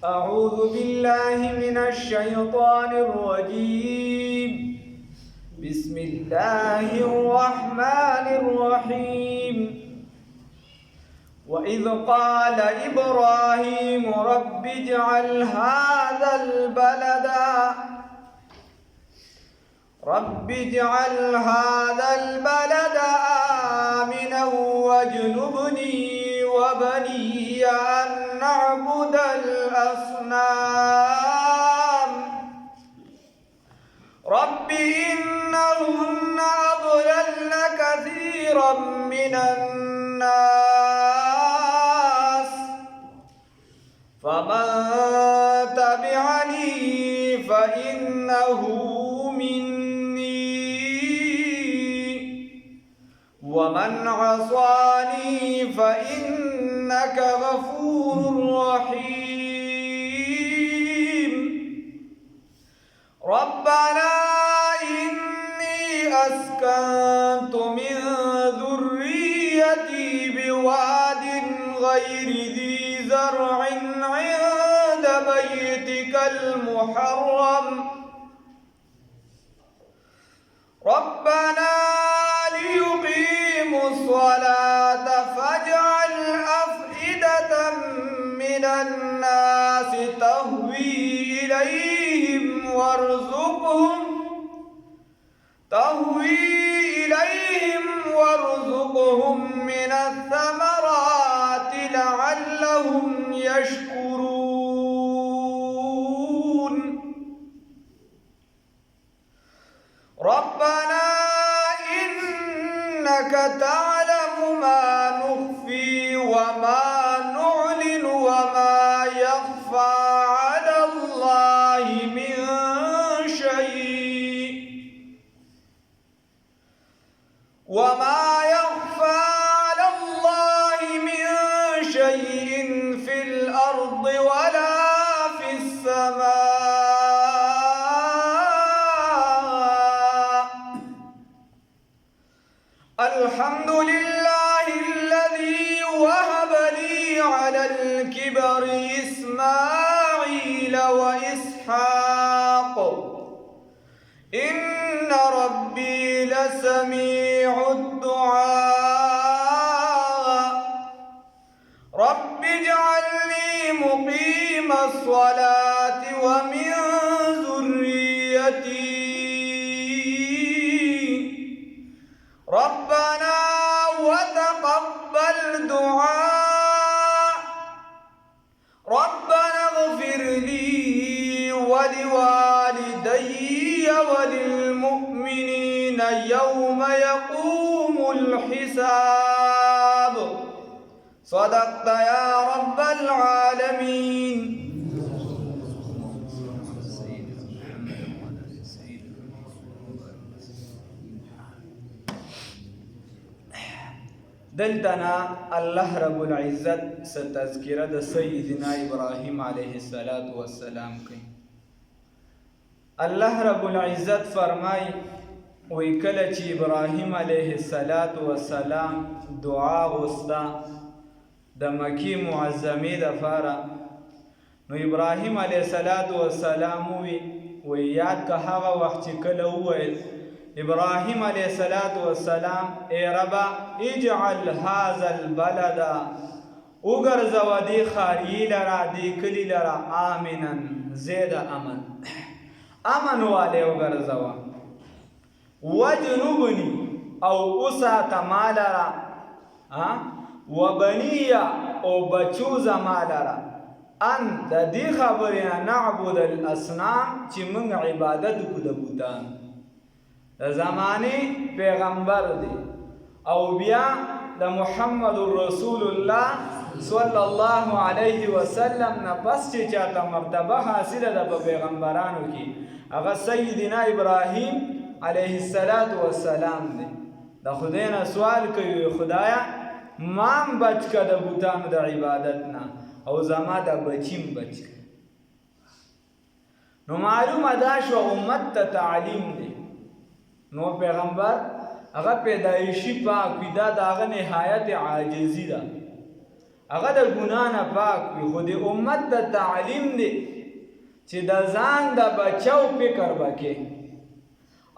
أعوذ بالله من الشيطان الرجيم. بسم الله الرحمن الرحيم. وإذ قال إبراهيم رب اجعل هذا البلد آمنا واجنبني وبني أن نعبد الأصنام. رب إنهن أضللن كثيرا من الناس فمن تبعني فإنه مني ومن عصاني فإنك غفور رحيم. ربنا إني أسكنت من ذريتي بواد غير ذي زرع عند بيتك المحرم ربنا ليقيموا الصلاة فاجعل أفئدة من الناس تهوي إليهم وارزقهم من الثمرات لعلهم يشكرون. ربنا إنك تعلم ما نخفي وما نعلن وما يخفى على الله من شيء في الأرض ولا في السماء. الحمد لله الذي وهب لي على الكبر إسماعيل وإسحاق إن ربي لسميع الدعاء. رب اجعلني مقيم الصلاة ومن ذريتي ربنا وتقبل دعاء. ربنا اغفر لي ولوالدي وللمؤمنين يوم يقوم الحساب. صدقت يا رب العالمين. دلتنا الله رب العزت ستذكر سيدنا إبراهيم عليه الصلاة والسلام کی. الله رب العزت فرمای وکله چې ابراهیم علیه السلام دعا غوستا د مکی معظمه د فاره نو ابراهیم علیه السلام وی یاد که هغه وخت چې کله وویل ابراهیم علیه السلام ای ربا اجعل هذا البلد وګرځوه دې ښاري لره دې کلي لره آمنا زید امن والے وګرځوه وجنوبني او وساته ما لره وبني او بچو زما لره ان د دې خبرې نعبد الاصنام چې موږ عبادت وکړو د بوتانو. د زمانې پیغمبر دی او بیا د محمد رسول الله صلی الله علیه وسلم نه پس چې چاته مرتبه حاصله ده په پیغمبرانو کې هغه سیدنا ابراهیم علیه السلام دی. د خدای نه سوال کوي خدایا مام بچ که د بوتانو د عبادت نه او زما د بچیم بچ که. نو معلومه دا شو امت ته تعلیم دی. نو پیغمبر هغه پیدایشی پاک وی دا هغه نهایت عاجزی ده. هغه د ګناه نه پاک وي، خو د امت د تعلیم دی چې د ځان د بچو فکر وکړي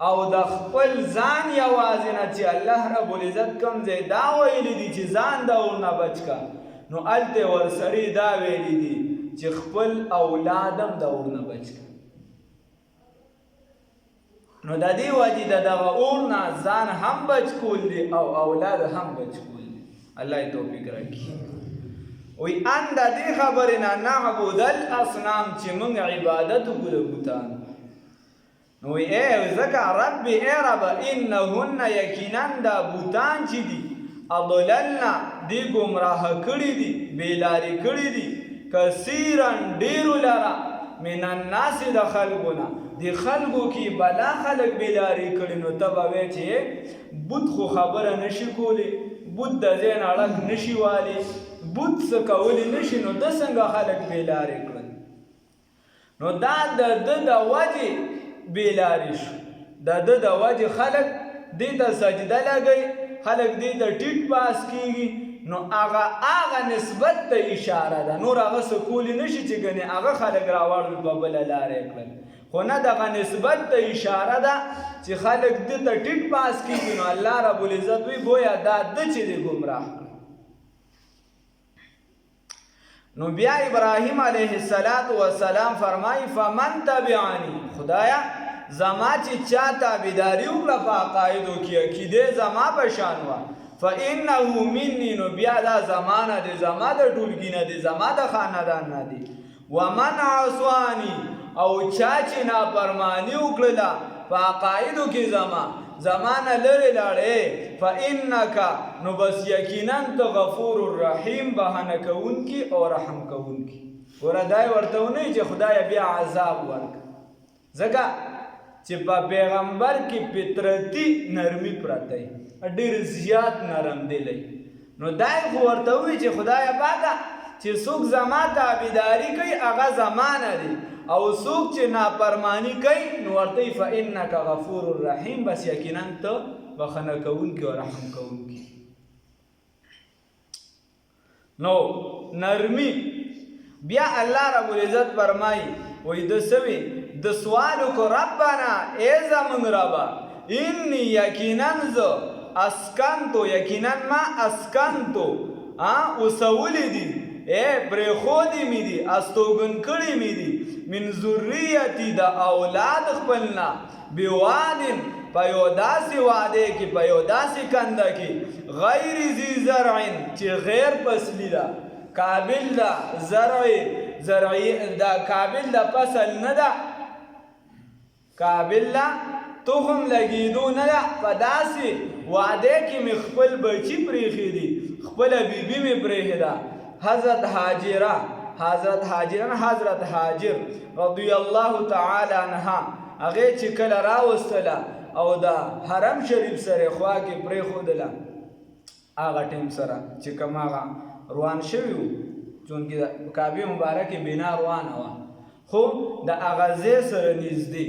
او د خپل ځان یوازې نه چې الله رب العزت کوم ځای دا ویلی دي چې ځان د اور نه بچ کا، نو هلته ورسرې دا ویلی دي چې خپل اولاد هم د اور نه بچ کا. نو د دې وجې د دغه اور نه ځان هم بچ کول دي او اولاد هم بچ کول دي. الله یې توفیق راکړي. وی ان د دې خبرې نه نعبد الاصنام چې موږ عبادت وکړو د بوتانو. نو وی ځکه رب ای رب انهن یقینا دا بوتان چې دي اضللنا دی ګمراه کړي دي، بېلارې کړي دي، کثیرا ډېرو لره من الناس د خلکونه، د خلکو کې بلا خلک بېلارې کړي. نو ته به وایې چې بت خو خبره نشي کولی، بت د ځای نه اړک نشي والی، بت څه کولی نشي، نو ده څنګه خلک بېلارې کړل؟ نو دا د ده د وجې بېلارې شو، د ده د وجې خلک دې ته سجده لګوي، خلک دې ته ټیټ پاس کېږي. نو هغه نسبت ته اشاره ده، نور هغه څه کولی نشي چې ګنې هغه خلک راوړل په بله لاره یې کړل، خو نه دغه نسبت ته اشاره ده چې خلک دې ته ټیټ پاس کېږي. نو الله رب العزت وی گویا دا ده چې دې ګمراه کړ. نو بیا ابراهیم علیه السلام فرمایي فمن تبعنی، خدایا زما چې چا تابعداري وکړه په عقایدو کې، عقیدې زما په شان وه، فانه مني، نو بیا دا زما نه دی، زما د ټولګي نه دی، زما د خاندان نه دی. ومن عصوانی، او چا چې نافرماني وکړله په عقایدو کې زما نه لرې لاړې، فانک، نو بس یقینا ته غفور الرحیم، بهانه کوونکي او رحم کوونکي. ګوره دا یې ورته ونه چې خدایه بیا عذاب ورکړه، ځکه چې په پیغمبر کې فطرتي نرمي پرته وي، ډېر زیات نرم دلی. نو دا یې خو ورته ووایي چې خدایه پاکه چې څوک زما تابعداري کوي هغه زما نه دی، او څوک چې نافرماني کوي نو ورته وایي فانک غفور الرحیم، بس یقینا ته بخښنه کوونکی او رحم کوونکی. نو نرمي بیا الله رب العزت فرمایي وایي د سوي د سوال کو ربنا ای زمون ربا انی یقینا زه اسکنتو، یقینا ما اسکنتو اوسولی دي، پرېښودې مې دي، استوګن کړي مې دي، من ذریتي د اولاد خپلنا، بوادن په یو داسې واده کې، په یو داسې کنده کې، غیر ذی زرع چې غیر فصلي ده، قابل ده زرعي ده، قابل ده فصل نه ده، قابل ده تخم لګېدو نه ده، په داسې واده کې مې خپل بچي پرېښي دي، خپله بیبي مې پرېښې ده. حضرت هاجر رضی الله تعالی عنها هغې چې کله راوستله او د حرم شریف سره خوا کې پرېښودله، هغه ټیم سره چې کوم هغه روان شوي وو، چونکې د کعبې مبارکې بنا روانه وه، خو د هغه ځای سره نږدې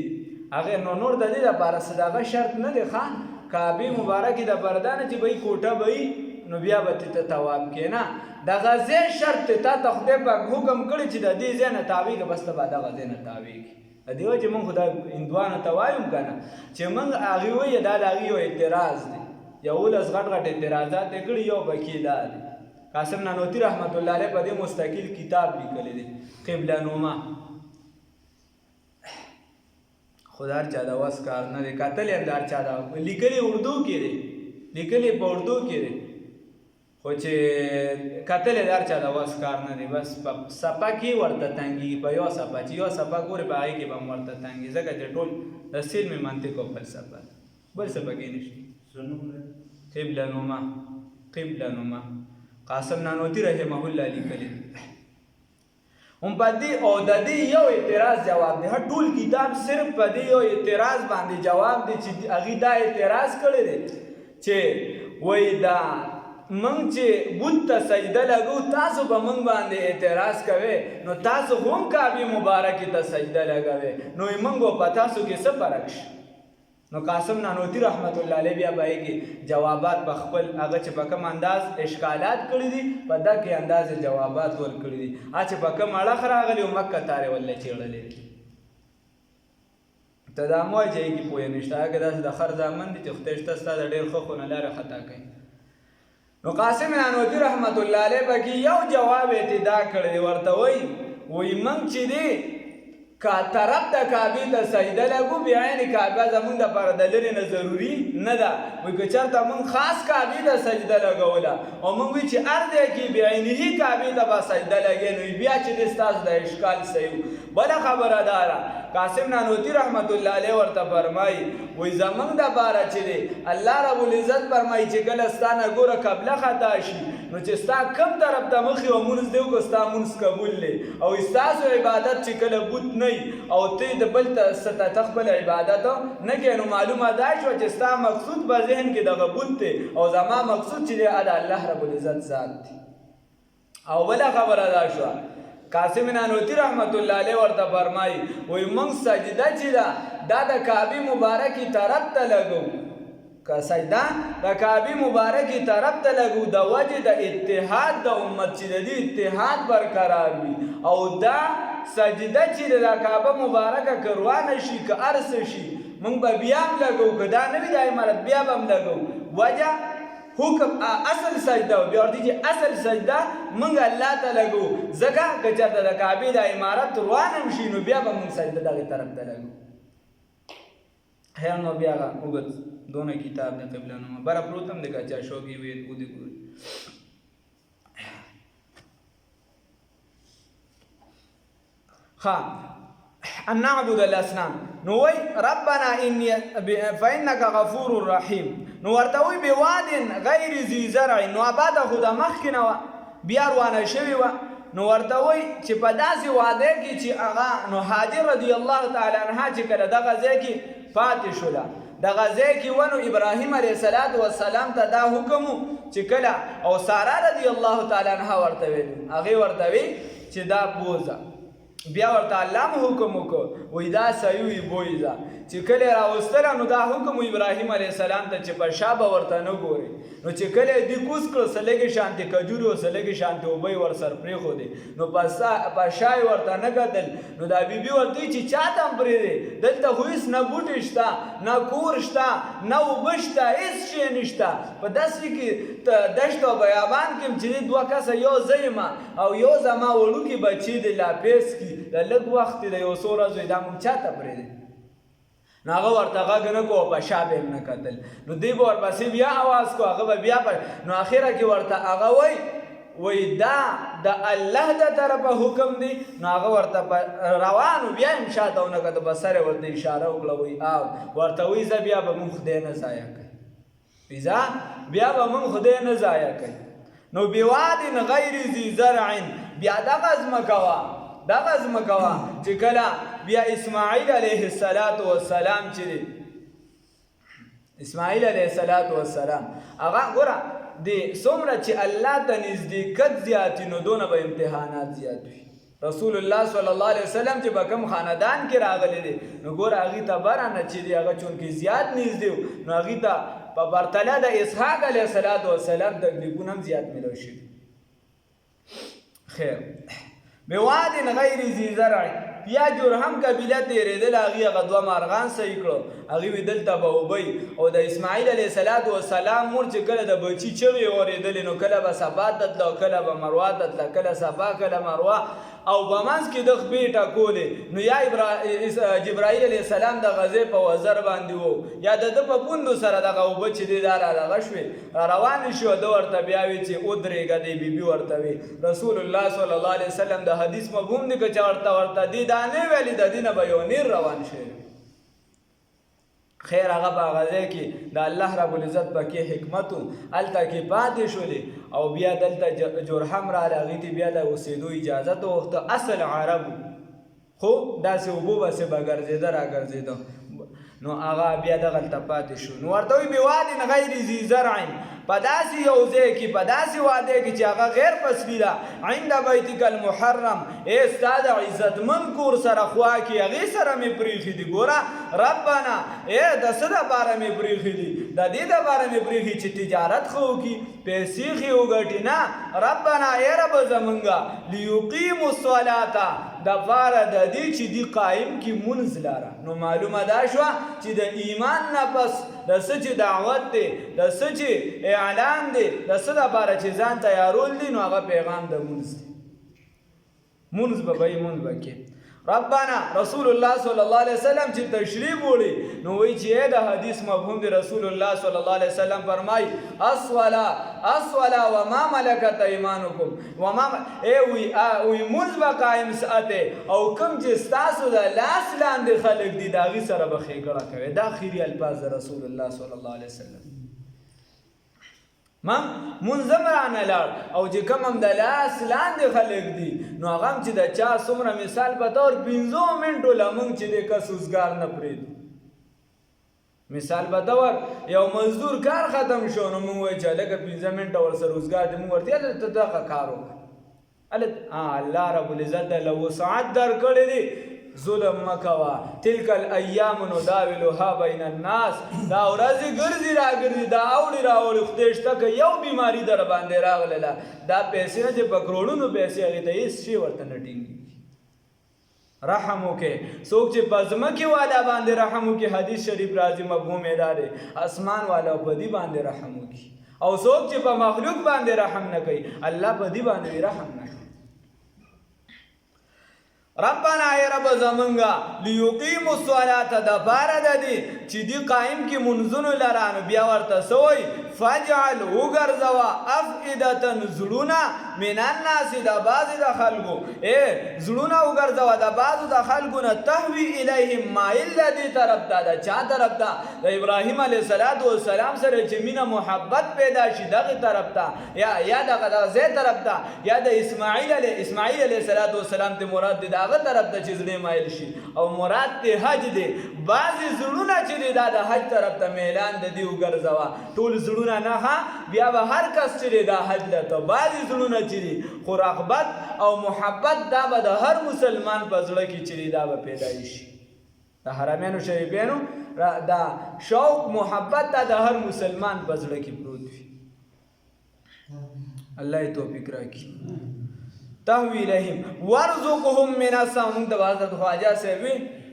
هغې نور د دې دپاره څه دغه شرط نه دی ښه، کعبې مبارکې دپاره دا نه چې به یې کوټه به یي نو بیا به ته طواف کې نه، دغه ځای شرط ته تا ته خدای پاک حکم کړی چې د دې ځای نه تاویږه، بس ته به دغه ځای نه تاویږي. د دې وجې مونږ خو دا هندوانو ته وایو که نه چې مونږ هغې وایي دا د هغې یو اعتراض دی، 11 غټ اعتراضات یې کړي، یو پکې دا دی قاسم نانوتي رحمت الله علیه په دې مستقل کتاب لیکلی دی قبله نوما، خو د هر چا د وس کار نه دی، کتل یې د هر چا د لیکلي اردو کې دی، لیکلي په اردو کې دی، خو چې کتل یې د هر چا د وس کار نه دی، بس په صفحه کې ورته تنګېږي، په یو صفحه چې یو صفحه ګورې په هغې کې به هم ورته تنګېږي، ځکه چې ټول د علم منطق او فلسفه ده، بل څه پکې نشته. قبله نوما قاسم نانوتي رحمه الله لیکلی هم په دې او د دې یو اعتراض جواب دی، ټول کتاب صرف په دې یو اعتراض باندې جواب دی چې هغې دا اعتراض کړی دی چې وایي دا موږ چې بت ته سجده لګو تاسو به موږ باندې اعتراض کوئ، نو تاسو هم کعبې مبارکې ته سجده لګوئ، نو موږ به په تاسو کې څه فرق شي؟ نو قاسم نانوتی رحمت الله علیه بیا به کې جوابات په خپل هغه چې په کوم انداز اشکالات کړي دي په دغه انداز جوابات ورکړي دي چې په کوم اړه راغلي او مکه تارې ولې چېړلې ته دا مو چې کی پوهه نشته هغه داسې د خر ځامن دي چې خدای شته ستاسو ډېر خو نه لاره خطا کوي نو قاسم نانوتی رحمت الله علیه به یو جواب ابتدا کړی ورته وای من چې دی کا طرف د کعبې ته سجده لګو بعین کعبه زمونږ دپاره د لرې نه ضروري نه ده وایي که چېرته مونږ خاص کعبې ته سجده لګوله او مونږ وایي چې هر ځای کې بعینهي کعبې ته به سجده لګې نو بیا چې دی ستاسو د اشکال صحیح بله خبره داره قاسم نانوتی رحمت الله علیه ورته فرمایي وایي زمونږ دپاره چې دی الله رب العزت فرمایي چې کله ستا نه ګوره قبله خطا شي نو چې ستا کوم طرف ته مخې او مونځ دی وکړو ستا مونځ قبول دی او ستاسو عبادت چې کله بوت نه او ته د بل ته خپل عبادت نه کوې نو معلومه دا شوه چې ستا مقصود په ذهن کې دغه بوت دی او زما مقصود چې دی د الله رب العزت ذات دی او بله خبره دا شوه قاسم نانوتی رحمت الله علیه ورته فرمایي وایي موږ سجده چې ده دا د کعبې مبارکې طرف ته لګو که سجده د کعبې مبارکې طرف ته لګو د وجې د اتحاد د امت چې د دې اتحاد برقرار وي او دا سجده چې د کعبه مبارکه که روانه شي که هر څه شي موږ به بیا هم لګو که دا نه وي د عمارت بیا به هم لګو وجه حکم اصل سجده و بیا ورته چې اصل سجده موږ الله ته لګو ځکه که چېرته د کعبې د عمارت روانه هم شي نو بیا به موږ سجده دغې طرف ته لګو خیر نو بیا هغه اوږد دونه کتاب د قبله نومه بره پروت هم دی که چا شوق یې وي ودې ګوري ان نعبد الاصنام نو وای ربنا انی فانك غفور رحیم نو ورته وای بواد غیر ذی زرع نو آباد خدا مخکنه بیا روانه شوی و نو ورته وای چې په داسې واده کې چې هغه نو هاجر رضی الله تعالی عنها چې کله دغه ځای کې پاتې شوله دغه ځای کې ونو ابراهیم علیه السلام ته دا حکم چې کله او ساره رضی الله تعالی عنها ورته ویل هغې ورته وی چې دا بوزه بیا ورته الله مو حکم وکړو وایي دا صحیح وي بویزه چې کله یې راوستله نو دا حکم ابراهیم علیه السلام ته چې په شا به ورته نه ګوري نو چې کله یې دې کوز کړو څه لږې شانتې کجورې او څه لږې شانتې اوبه یې ورسره پرېښودې نو په شا یې ورته نه کتل نو دا بیبي ورته وایي چې چا ته هم پرېږدې دلته خو هېڅ نه بوټي شته نه کور شته نه اوبه شته هېڅ شی نشته په داسې کې دشت او بیابان کې هم چې دې دوه کسه یو زه یم او یو زما وړوکي بچي دي لاپیس کې د لږ وخت د یو څو ورځو دا مونږ چا ته پرېږدې نو هغه ورته غږ نه کو په شا به یې نه کتل نو دوی به ورپسې بیا اواز کو هغه به بیا نو اخره کې ورته هغه وایي دا د الله د طرفه حکم دی نو هغه ورته روانو بیا یې هم شاته ونه کته په سر یې ورته اشاره وکړه وایي ورته وایي زه بیا به مونږ خدای نه ضایع کوي بیا به مونږ خدای نه ضایع کوي نو بواد غیر ذی زرع بیا دغه ځمکه چې کله بیا اسماعیل علیه السلام چې دی اسماعیل علیه السلام هغه ګوره د څومره چې الله ته نزدېکت زیاتي نو دونه به امتحانات زیات وي رسول الله صلی الله علیه وسلم چې به کوم خاندان کې راغلی دی نو ګوره هغې ته برانه چې دی هغه چونکې زیات نږدې و نو هغې ته په پرتله د اسحاق علیه السلام تکلیفونه هم زیات میلو شوي خیر بواد غیر ذی زرع یا جرهم قبیله تېرېدل هغې هغه دوه مارغان صحیح کړو هغې وي دلته به اوبئ او د اسماعیل علیه السلام مور چې کله د بچي چغې اورېدلې نو کله به صفا ته تله او کله به مروه ته تله کله صفا کله مروه او په منځ کې د خپې ټکولې نو یا جبرائیل علیه السلام د غزې په وزر باندې و یا د ده په پوندو سره دغه اوبه چې دی دا رادغه شوې روانې شوه ده ورته بیا وي چې ودرېږه دی بیبي ورته وي رسول الله صلی الله علیه وسلم د حدیث مفهوم دی که چا ورته دی دا نه ویلي د دې نه به یو نیر روان شوی خیر هغه په هغه ځای کې د الله رب العزت پکې حکمت و هلته کې پاتې شولې او بیا دلته جرهم راغلی هغې ته بیا د اوسېدو اجازت وغوښته اصل عرب خو داسې اوبو بسې به ګرځېده راګرځېده نو هغه بیا دغلته پاتې شو. نو ورته وایي بواد غیر ذی زرع، په داسې یو ځای کې، په داسې واده کې چې هغه غیر فصلي ده، عند بیتک المحرم، ستا د عزتمن کور سره خوا کې هغې سره مې پرېښي دي. ګوره ربنا د څه دپاره مې پرېښي دي؟ د دې دپاره مې پرېښي چې تجارت ښه وکړي، پیسې ښې وګټي. نه، ربنا رب زمونږه لیقیموا الصلاة، دپاره د دې چې دی قایم کی منځ لاره. نو معلومه دا شوه چې د ایمان نه پس د څه چې دعوت دی، د څه چې اعلان دی، د څه دپاره چې ځان تیارول دی، نو هغه پیغام د منځ دی. منځ به به یې منځ به کې. ربنا رسول الله صلی الله علیه وسلم چې تشریح وړي نو وایي چې د حدیث مفهوم دی. رسول الله صلی الله علیه وسلم فرمایي الصلاة وما ملکت ایمانکم، وما وی منځ به قایم ساتئ او کوم چې ستاسو د لاس لاندې خلک دي د هغې سره به ښېګړه کوئ. دا اخري الفاظ د رسول الله صلی الله علیه وسلم. منظم رانه لاړ او چې کوم هم د لاس لاندې خلک دي نو هغه هم چې د چا څومره مثال په طور 15 منټو له موږ چې دی کس روزګار نه پرېږدو. مثال په طور یو مزدور کار ختم شو نو موږ وایو چې هلکه 15 منټه ورسره روزګار دی، موږ ورته هلته دغه کار وکړه. الله رب العزت له وسعت درکړی دی، ظلم مکوا. تلک الایام نداولها بین الناس، دا ورځې ګرځي راګرځي، دا اوړي راوړي، خدای شته که یو بیماري در باندې راغله دا پیسې نه چې په کروڑونو پیسې هغې ته هېڅ شی ورته نه ټینګېږي. رحم وکړئ. څوک چې په ځمکې والا باندې رحم وکړي، حدیث شریف راځي مفهوم یې دا دی اسمان والا په دې باندې رحم وکړي. او څوک چې په مخلوق باندې رحم نه کوي الله په دې باندې رحم نه کوي. ربنا رب زمونږه لیقیموا الصلاة دپاره د دې چې دی قایم کې منځونو لره. نو بیا ورته څه وایي؟ فجعل وګرځوه افئدة زړونه من الناس د بعضې د خلکو، زړونه وګرځوه د بعضو د خلکو نه تهوي الیهم مایل د دې طرف ته. د چا طرف ته؟ د ابراهیم علیه السلام سره چې مینه محبت پیدا شي دغې طرف ته، یا دغه ځای طرف ته، یا د اسماعیل علیه السلام ته مراد دی هغه طرف ته چې زړه مایل شي، او مراد ته حج دی. بعضې زړونه چې دی دا د حج طرف ته میلان د دې وګرځوه. ټول زړونه نه ها، بیا به هر کس چې دی دا حج لته. بعضې زړونه چې دي خو رغبت او محبت دا به د هر مسلمان په زړه کې چې دی دا به پیدا شي. د حرمینو شریفینو دا شوق محبت دا د هر مسلمان په زړه کې پروت وي. الله یې توفیق راکړي. تهوی الیهم وارزقهم من السماء. موږ د حضرت خواجه صاحب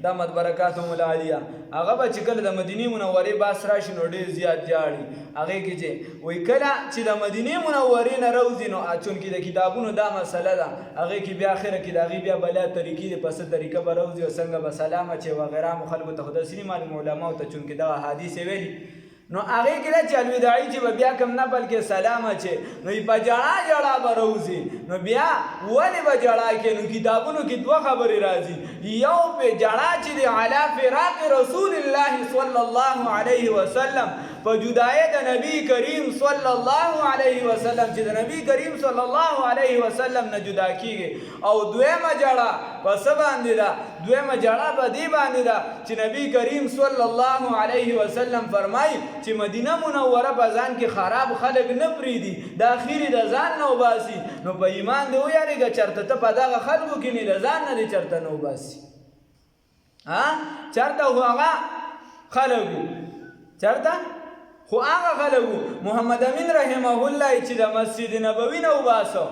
دامت برکاتهم العالیه هغه به چې کله د مدینې منورې باس راشي نو ډېر زیات جاړي. هغې کې چې وایي کله چې د مدینې منورې نه راوځي نو چونکې د کتابونو دا مسله ده هغې کې بیا اخره کې د هغې بیا بلا طریقې د په څه طریقه به راوځي او څنګه به سلام اچوي وغیره مو خلکو ته خو داسې نه معلوم علماو ته چونکې دغه حدیث یې ویلي. نو هغې کې ده چې الوداعي چې به بیا کم نه بلکې سلام اچې نو په جړا به راوځي. نو بیا ولې به جړا کې؟ نو کتابونو کې دوه خبرې راځي. یو په جړا چې دی علی فراق رسول الله صلی الله علیه وسلم، په جدای د نبی کریم صلی الله علیه وسلم چې د نبی کریم صلی الله علیه وسلم نه جدا کیږي. او دویمه جړه په څه باندې ده؟ دویمه جړه په دې باندې ده چې نبی کریم صلی الله علیه وسلم فرمایي چې مدینه منوره په ځان کې خراب خلک نه پرېږدي، د اخري د ځان نه وباسي. نو په ایمان دې ویارېږه چېرته ته په دغه خلکو کې نه د ځان نه دې چېرته نه وباسي. چېرته خو هغه خلک وو، چېرته خو هغه خلک وو محمد امین رحمه الله چې د مسجد نبوي نه وباسه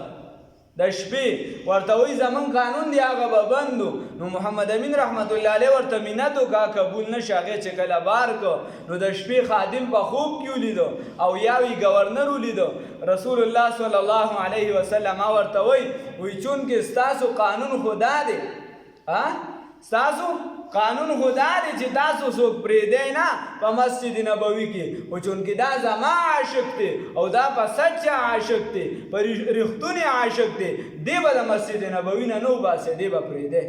د شپې ورته وایي زمون قانون دی هغه به بند و. نو محمد امین رحمت الله علیه ورته منت وکړه قبول نه شو. هغې چې کله بار کړ نو د شپې خادم په خوب کې ولیدو او یا وی ګورنر ولیدو. رسول الله صلی الله علیه وسلم ورته وایي چونکې ستاسو قانون خدا دی، ستاسو قانون خدا دی چې تاسو څوک پرېږدئ نه په مسجد نبوي کې، خو چونکې دا زما عاشق دی او دا په سچه عاشق دی، په رښتونې عاشق دی، دی به د مسجد نبوي نه نه وباسئ، دی به پرېږدئ.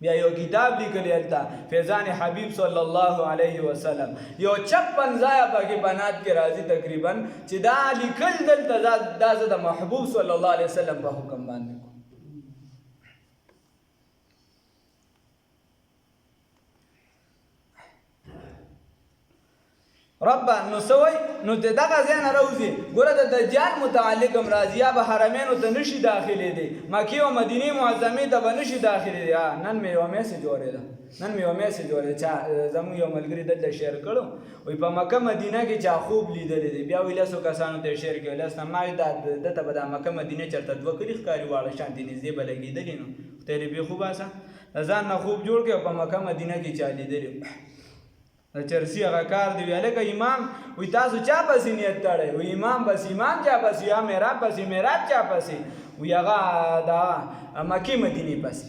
بیا یو کتاب لیکلی هلته فیضان حبیب صلی الله علیه وسلم یو 56 ځایه پکې په نعت کې راځي تقریبا چې دا لیکل دلته دا زه د محبوب صلی الله علیه وسلم په حکم باندې کوم. ربا نو سوی نو د دغه ځای نه راوځي ګوره د دجال متعلق هم راځي یا به حرمینو ته نشي داخلي دی مکې او مدینې معظمې ته به نشي داخلي دی نن مې یوه میسج اورېده چا زموږ یو ملګري دلته شیر کړو وایي په مکه مدینه کې چا خوب لیدلی دی بیا وایي لسو کسانو ته یې شیر کړی لس نه ما دته به دا مکه مدینې چېرته دوه کلي ښکاري واړه شانتې نږدې به لګېدلي نو خدای دې بې خوباسه د ځان نه خوب جوړ کړي او په مکه مدینه کې چا لیدلی د چرسي هغه کار دی وی هلکه امام وی تاسو چا پسې نیت تړی وی امام بس امام چا پسې یا محراب پسې محراب چا پسې وی هغه دا مکې مدینې پسې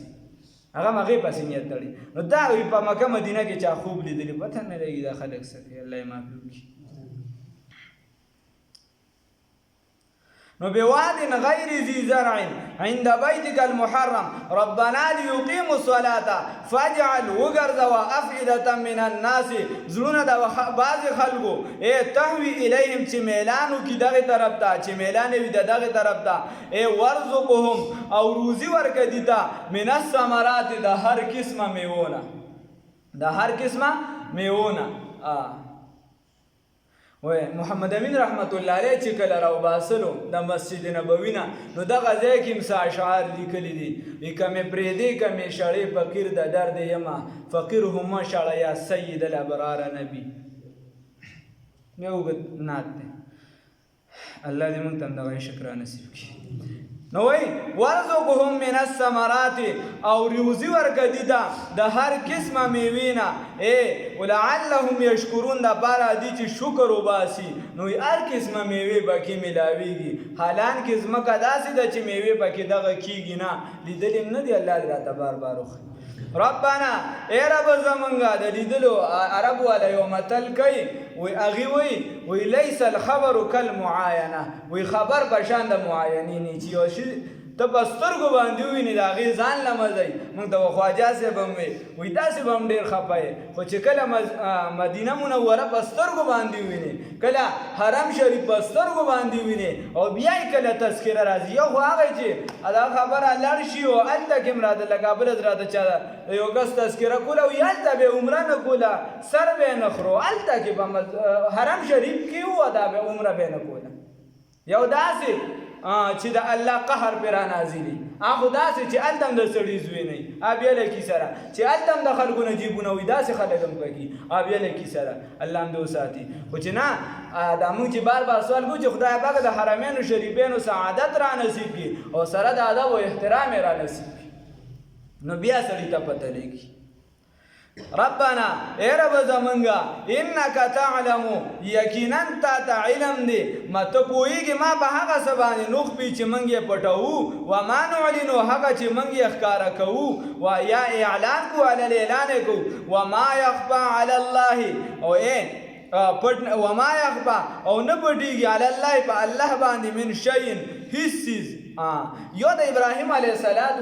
هغه مغې پسې نیت تړي نو دا وی په مکه مدینه کې چا خوب لیدلی پته نه لګي دا خلک څه کوي الله یې معافي وکړي نو بواد غیر ذی زرع عند بیتک المحرم ربنا لیقیموا الصلاة فاجعل وګرځوه افئدة من الناس زړونه د بعضې خلکو تهوي الیهم چې میلان وکړي دغې طرف ته چې میلان وي د دغې طرف ته ورزقهم او روزي ورکړه دي ته من الثمرات د هر قسمه میوونه وای محمد امین رحمت الله علیه چې کله راوباسلو د مسجد نبوي نه نو دغه ځای کې څه اشعار لیکلي دي که مې پرېږدې که مې شړې فقیر د درد یمه فقیر هم مه شړه یا سید الابرار نبي مې اوږد نعت دی الله دې موږ ته هم دغه شکر نصیب کړي نو وای ورزقهم من الثمرات او روزي ورکړه دي ته د هر قسمه میوې نه ولعلهم یشکرون دپاره دي چې شکر وباسي نو هر قسمه میوې پکې میلاویږي حالانکې ځمکه داسې ده چې میوې پکې دغه کیږي نه لیدلې نه دي الله دې راته بار بار وښیي ربنا ای رب زمونږه د لیدلو عرب والا یو متل کوي وی هغې وی لیس الخبر کالمعاینه وی خبر په شان د معاینې نه چې یو شي ته په سترګو باندې ووینې د هغې ځان له مزه وي موږ ته به خواجه صاحب هم وي داسې به هم ډېر خفه یې خو چې کله مدینه منوره په سترګو باندې ووینې کله حرم شریف په سترګو باندې ووینې او بیا یې کله تذکره راځي یو خو هغه چې دا خبره لړ شي او هلته کې هم راته لکه بله راته چا یو کس تذکره کوله وي هلته به یې عمره نه کوله سر به یې نه خورو هلته کې به حرم شریف کې وه دا به عمره به یې نه کوله یو داسې چې د الله قهر پې را نازلي هغه داسې چې هلته هم د سړي زوی نه وي بیا له کیسه را چې هلته هم د خلکو نه جیبونه وي داسې خلک هم پکې بیا له کیسه را الله هم دې وساتي خو چې نه دا موږ چې بار بار سوال کوو چې خدای پاک د حرمینو شریفینو سعادت را نصیب کړي او سره د ادب او احترام یې را نصیب کړي نو بیا سړي ته پته لګي ربنا اے رب زمنگا انکا تعلمو یقینا تا تا علم دی ما ته پوهیږي ما په هغه څه باندې نخفي چې موږ یې پټوو وما نعلنو هغه چې موږ یې ښکاره کوو و یا اعلان کوو علی الاعلان کوو وما یخفى علی الله او وما یخفى او نه پټېږي علی الله په الله باندې من شیء هیڅ څیز یو د ابراهیم علیه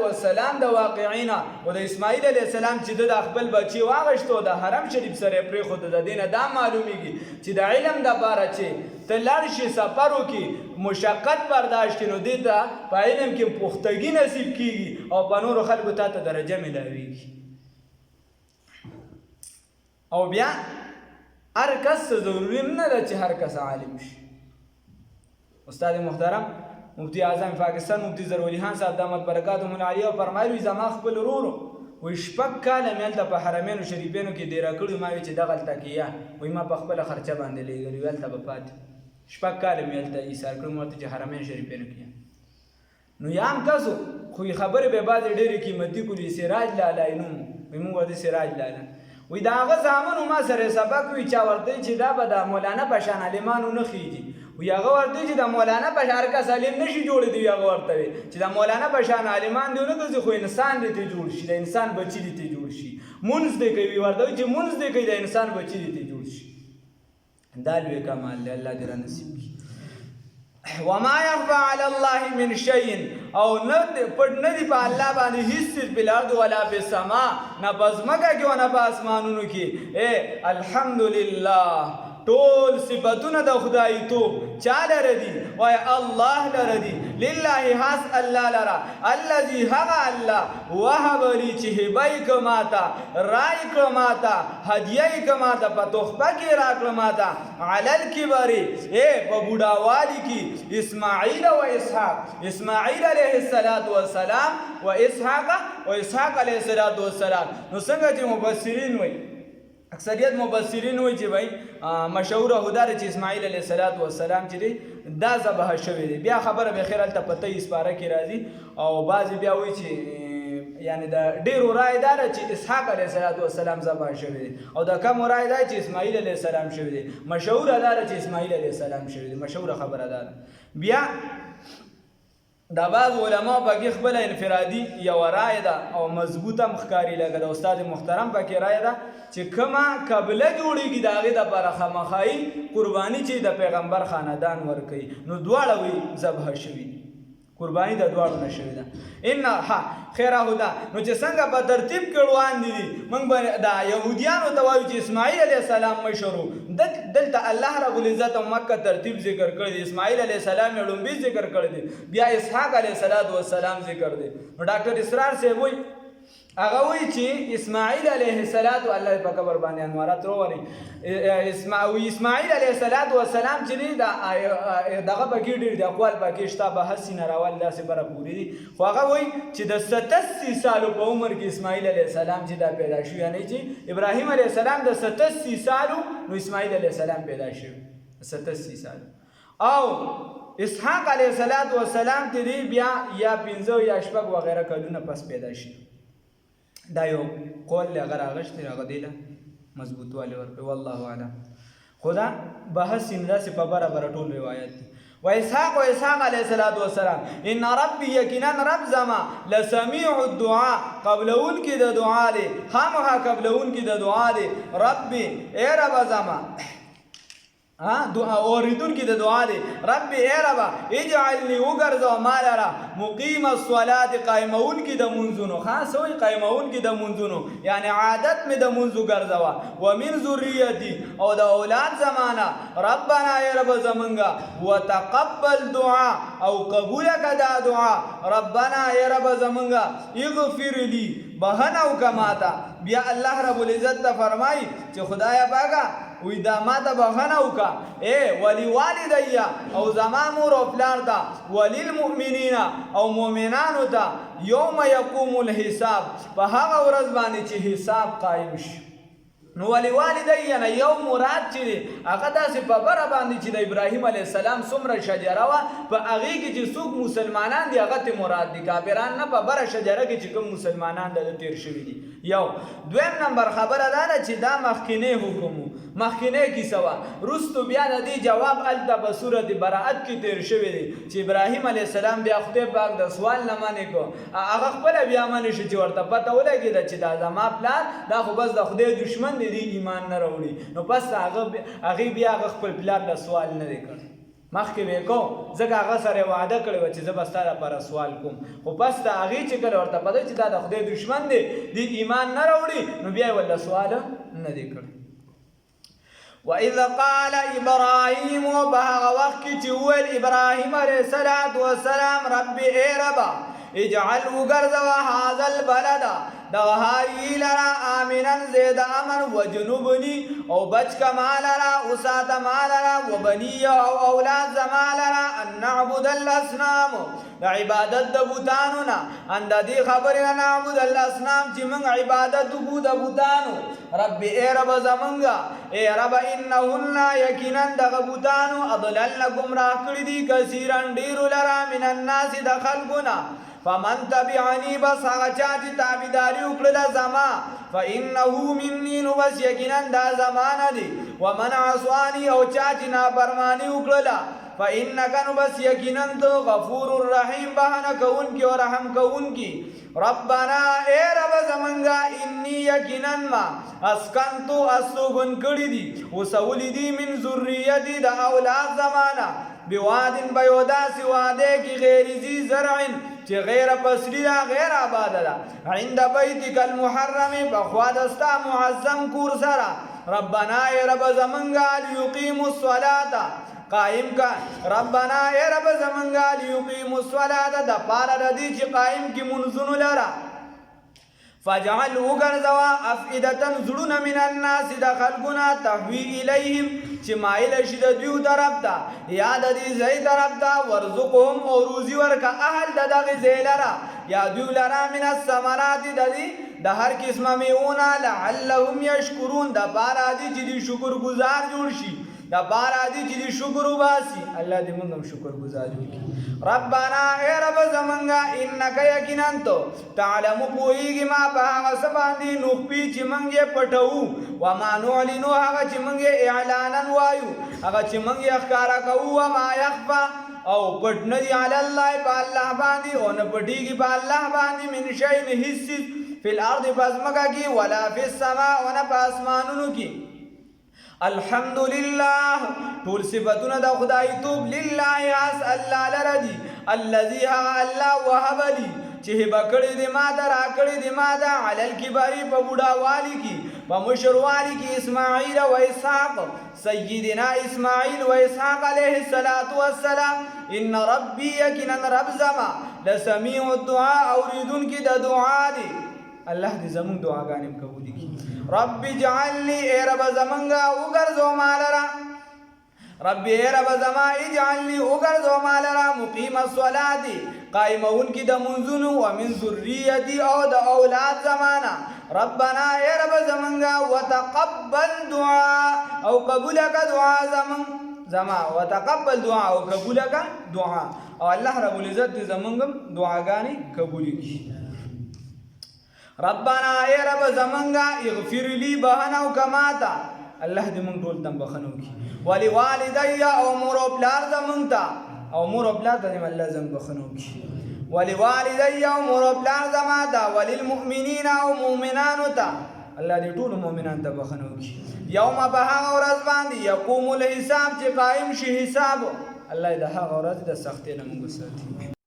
السلام د واقعینا او د اسماعیل علیه السلام چې د خپل بچی واغشتو د حرم شریف سره پرېښود د دې نه دا معلومیږي چې د علم دپاره چې ته لاړ شي سفر وکړي مشقت برداشت کړي نو دې ته په علم کې پختګي نصیب کېږي او په نورو خلکو تا ته درجه میلاویږي او بیا هر کس ضروري نه ده چې هر کس عالم شي استاد محترم مفتی اعظم پاکستان مفتی ضروري خان صاحب دامت برکاتهم العالیه فرمایلی زما خپل ورورو وی شپږ کاله مې هلته په حرمینو شریفینو کې دیره کړي ما وی چې دغه هلته کې یا وی ما په خپله خرچه باندې لېږلي وی هلته به پاتې شپږ کاله مې هلته ایثار کړي ما ورته چې حرمین شریفینو کې نو یا هم کسو خو خبرې به بعضې ډېرې قیمتي کړي سراج لالا یې نوم وی موږ ورته سراج لالا وی د هغه زامنو ما سره سبق وي چا ورته چې دا به د مولانا په شان عالمانو نه خیږي وی هغه ورته چې د مولانا په شان هر کس عالم نشي جوړېدی هغه ورته وي چې د مولانا په شان عالمان دی ونه ګرځي خو انسان دې ته جوړ شي د انسان بچي دې ته جوړ شي مونځ دې کوي ورته وي چې مونځ دې کوي د انسان بچي دې ته جوړ شي دا لوی کمال دی الله دې را نصیب کړي وما يخفى على الله من شيء او نه پټ نه دی په الله باندې هیڅ څیز په الارض ولا په سما نه په ځمکه کې او نه په اسمانونو کې الحمدلله ټول صفتونه د خدای توب چا لره دي وای الله لره دي لله حس الله لره الذي هغه الله وهب لي چې هبای کماتا رای کماتا هدیه کماتا په تحفه کې راکړه ماتا علی الکبر په بوډاوالي کې اسماعیل و اسحاق اسماعیل علیه السلام و اسحاق علیه السلام. نو څنګه چې مفسرین وایي اکثریت مفسرین وایي چې بھائی مشهوره هدا چې اسماعیل علیه السلام چې دی دا ذبح شوی دی. بیا خبره به خیر الته پته اسپاره کې راځي او بعضی بیا وایي چې یعنی دا ډیرو رای دار چې اسحاق علیه السلام ذبح شوی دی او دا کم رای دار چې اسماعیل علیه السلام شوی دی. مشهور دار چې اسماعیل علیه السلام شوی دی مشهور خبره ده. بیا دا بعض علما پکې خپل انفرادي یو رای ده او مضبوطه مخکاری لګه د استاد محترم پکې رای ده چې کما قبله جوړیږي داغه د برخه مخای قربانی چې د پیغمبر خاندان ور کوي نو دواړه وی ذبح شوی قربانی د دواړو نشوي ده. ان ها خیره هدا نو چې څنګه په ترتیب کې روان دي موږ دا يهوديانو ته وایو چې اسماعیل علیه السلام مشهور دلته الله رب العزت مکه ترتیب ذکر کړی دی. اسماعیل علیه السلام یې لومبي ذکر کړی دی بیا اسحاق علیه السلام ذکر دی. نو ډاکټر اسرار صاحب وایي هغه وایي چې اسماعیل علیه السلام الله په قبر باندې انوارات وروړي اسماعیل علیه السلام چې دی دغه پکې ډېر دی اقوال پکې شته بحث نه راول داسې بره پورې دي خو هغه وایي چې د 87 سالو په عمر کې اسماعیل علیه السلام چې دا پیدا شو یعنی چې ابراهیم علیه السلام د 87 سالو نو اسماعیل علیه السلام پیدا شو 87 سال او اسحاق علیه السلام ته دی بیا یا 15 یا شپږ وغیرہ کلونه پس پیدا شي. دا یو قول اگر اغشتي هغه دی مضبوط والی ورکړي والله اعلم. خدا بحث انده سے په برابر ټول روایت دي. و اسحاق علیه السلام ان ربي یقینا رب زما لسميع الدعاء قبلون کی د دعا دی خامخا قبلون کی د دعا دی ربي اے رب زما دعا اوریدون کی د دعا دی ربي اے رب اجعلني وغرزو مالرا مقیم الصلاه قائمون کی د منځونو خاص وي قائمون کی د منځونو یعنی عادت می د منځو ګرځوا ومن ذریتی او د اولاد زمانہ ربنا اے رب زمنګا وتقبل دعاء او قبول کدا دعا ربنا اے رب زمنګا اغفر لي بهنه وکماتا. بیا الله رب العزت فرمای چې خدایا پاکا وی دا ما ته بخنه وکا اے ولی والدیا او زما مور او پلار تا وللمؤمنین او مؤمنانو ته یوم یقوم الحساب په هغه ورځ باندې چې حساب قائم شي. نو ولی والدیا یو مراد چې هغه داسې په بره باندې چې د ابراهیم علیه السلام څومره شجره وه په هغې کې چې څوک مسلمانان دي هغه ته مراد دي کافران نه په بره شجره کې چې کوم مسلمانان د تیر شوي دي. یو دویم نمبر خبره دا ده چې دا مخکینی حکم مخکینی کیسه وه رستو بیا د دې جواب هلته په صورت براءت کې تیر شوی دی چې ابراهیم علیه السلام بیا خدای پاک د سوال نه منې کړو هغه خپله بیا منې شو چې ورته پته ولګېده چې دا زما پلار دا خو بس د خدای دشمن دی ایمان نه راوړي نو پس هغې بیا هغه خپل پلار له سوال نه دی کړی مخکې به یې کوم ځکه هغه سره وعده کړې وه چې زه به ستا لپاره سوال کوم خو پس د هغې چې کله ورته پته چې دا د خدای دشمن دی دی ایمان نه راوړي نو بیا یې ورله سوال نه دی کړی. وَإِذْ قَالَ إِبْرَاهِيمُ بَهَغَ وَقْتِ چې وویل ابراهیم علیه السلام ربي اے ربا اجعل وګرځوه هذا البلد دغه هاری لرا آمنا زید امن و جنوبنی او بچ کما لرا اسات ما لرا و بنی او اولاد زما لرا ان نعبد الاصنام د عبادت د بوتانو نه ان د دې خبره نعبد الاصنام چې موږ عبادت وکړو د بوتانو رب اے رب زمونږه اے رب انهن یقینا دغه بوتانو اضلل گمراه کړي دي کثیرن ډیر لرا من الناس د خلقنا فمن تبعنی بس هغه چا چې تابعداري وکړله زما فانه مني نو بس یقینا دا زمانه دی ومن عصانی او چا چې نافرماني وکړله فانک نو بس یقینا تو غفور الرحیم بهانه کوونکی او رحم کوونکی. ربنا اے رب زمنګا انی یقینا ما اسکنتو اسوګن کړي دي وسولی دي من ذریتی د اولاد زمانہ بوادن بیودا سواده کی غیر ذی زرع چې غیر پسری دا غیر آباد دا عند بیتک المحرم بخواد استا معظم کور سرا ربنا ای رب زمنگا لیقیموا الصلاة قائم کا ربنا ای رب زمنگا لیقیموا الصلاة د پاره د دې چې قائم کی منځونو لرا فجعل وګرځوا افئدة زړونه من الناس د خلقنا تهوی الیهم چې مایل شي د دیو طرف ته یا د دې ځای طرف ته ورزقهم او روزي ورکا اهل د دغه ځای لرا یا دیو لرا من الثمرات د دې د هر قسمه میونه لعلهم یشکرون د بارا دي چې شکر گزار جوړ شي د بارا دي چې شکر وباسي الله دې موږ هم شکر گزار وکړي ربنا اے رب زمنگا انک یقینا تو تعلم پوئیگی ما پا هغه سباندی نخپی چی منگی پٹھو وما نعلنو هغه چی منگی اعلانا وایو هغه چی منگی اخکارا کهو وما یخفا او پٹ ندی علی اللہ پا اللہ باندی او نپٹیگی پا اللہ باندی من شئین حصی فی الارض پزمکا کی ولا فی السماء و نپا اسمانونو کی الحمدللہ ټول صفاتونه د خدای توب لله اس الله لردی الذي ها الله وهب لي چې هبه کړی دی ما دا را کړی دی ما دا علی الکباری په بوډا والی کی په مشر والی کی اسماعیل و اسحاق سیدنا اسماعیل و اسحاق علیہ الصلوۃ والسلام ان ربی یقینا رب زما لسمیع الدعاء اوریدون کی د دعا دی الله دې زمون دعاګانې قبول کړي رب اجعلنی اے رب زمنگا وګرځو مالرا رب اے رب زما اجعلنی وګرځو مالرا مقیم الصلاة قائمون کی د منځونو و من ذریتی او د اولاد زمانہ ربنا اے رب زمنگا وتقبل دعاء او قبول کا دعا زما وتقبل دعاء او قبول کا دعا او الله رب العزت زمنگم دعاګانی قبول کړي ربنا اے رب زمنگا اغفر لی بہنو کماتا اللہ دې مونږ ټول تم بخنو کی ولی والدی او مور او پلار زمونږ او مور او پلار ته الله زم بخنو کی ولی والدی او مور او پلار زماتا وللمؤمنین او مؤمنانو ته الله دې ټول مؤمنان ته بخنو کی یوم بها ورځ باندې یقوم الحساب چې قائم شي حساب الله دې هغه ورځ د سختۍ نه موږ ساتي